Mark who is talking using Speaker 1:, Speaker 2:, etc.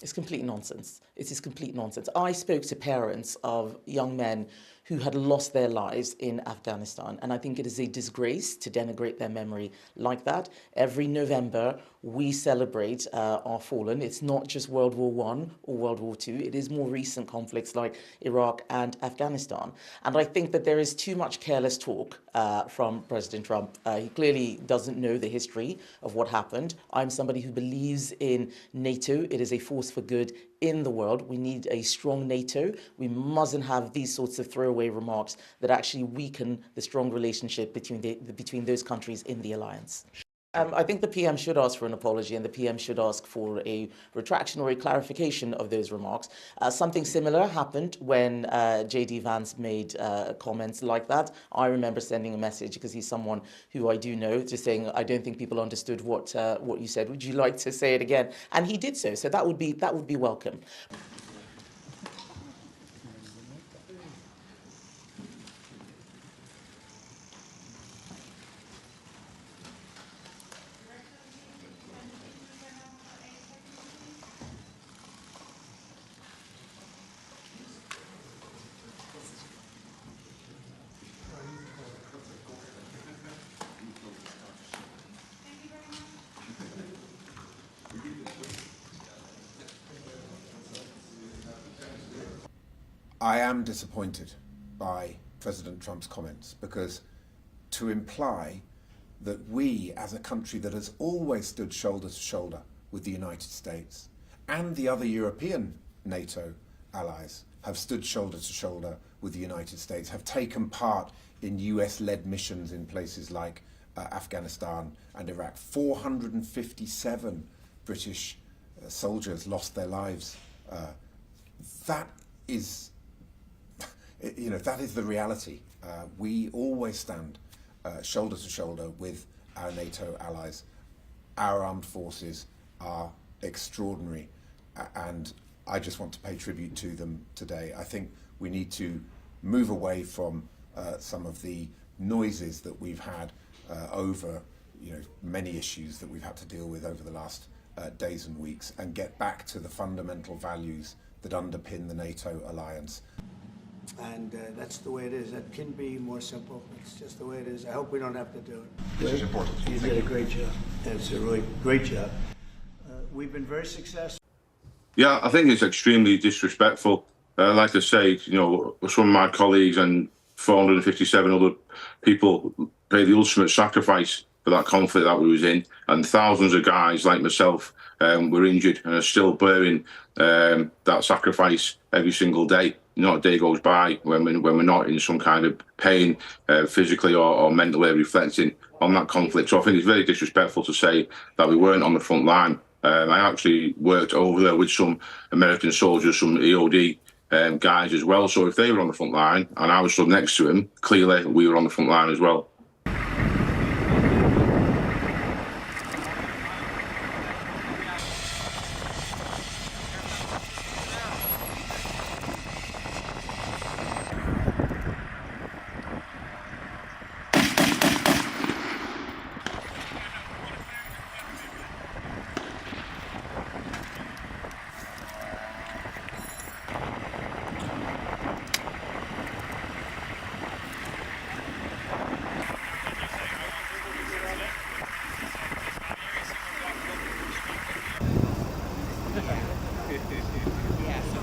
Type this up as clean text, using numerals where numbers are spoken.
Speaker 1: It's complete nonsense. It is complete nonsense. I spoke to parents of young men who had lost their lives in Afghanistan, and I think it is a disgrace to denigrate their memory like that. Every November, we celebrate our fallen. It's not just World War I or World War II. It is more recent conflicts like Iraq and Afghanistan. And I think that there is too much careless talk from President Trump. He clearly doesn't know the history of what happened. I'm somebody who believes in NATO. It is a force for good in the world. We need a strong NATO. We mustn't have these sorts of throwaway remarks that actually weaken the strong relationship between those countries in the alliance. I think the PM should ask for an apology, and the PM should ask for a retraction or a clarification of those remarks. Something similar happened when J.D. Vance made comments like that. I remember sending a message, because he's someone who I do know, just saying, I don't think people understood what you said. Would you like to say it again? And he did so. So that would be welcome.
Speaker 2: I am disappointed by President Trump's comments, because to imply that we, as a country that has always stood shoulder to shoulder with the United States and the other European NATO allies, have stood shoulder to shoulder with the United States, have taken part in US-led missions in places like Afghanistan and Iraq. 457 British soldiers lost their lives. That is that is the reality. We always stand shoulder to shoulder with our NATO allies. Our armed forces are extraordinary, and I just want to pay tribute to them today. I think we need to move away from some of the noises that we've had over many issues that we've had to deal with over the last days and weeks, and get back to the fundamental values that underpin the NATO alliance.
Speaker 3: And that's the way it is. That can be more simple. It's just the way it is. I hope we don't have to do it.
Speaker 4: This is important.
Speaker 3: You did a great job. It's a really great job. We've been very successful.
Speaker 4: Yeah, I think it's extremely disrespectful. Like I say, some of my colleagues and 457 other people paid the ultimate sacrifice for that conflict that we was in, and thousands of guys like myself were injured and are still bearing that sacrifice every single day. Not a day goes by when we're not in some kind of pain, physically or mentally, reflecting on that conflict. So I think it's very disrespectful to say that we weren't on the front line. I actually worked over there with some American soldiers, some EOD guys as well. So if they were on the front line and I was stood next to them, clearly we were on the front line as well.
Speaker 5: Yeah.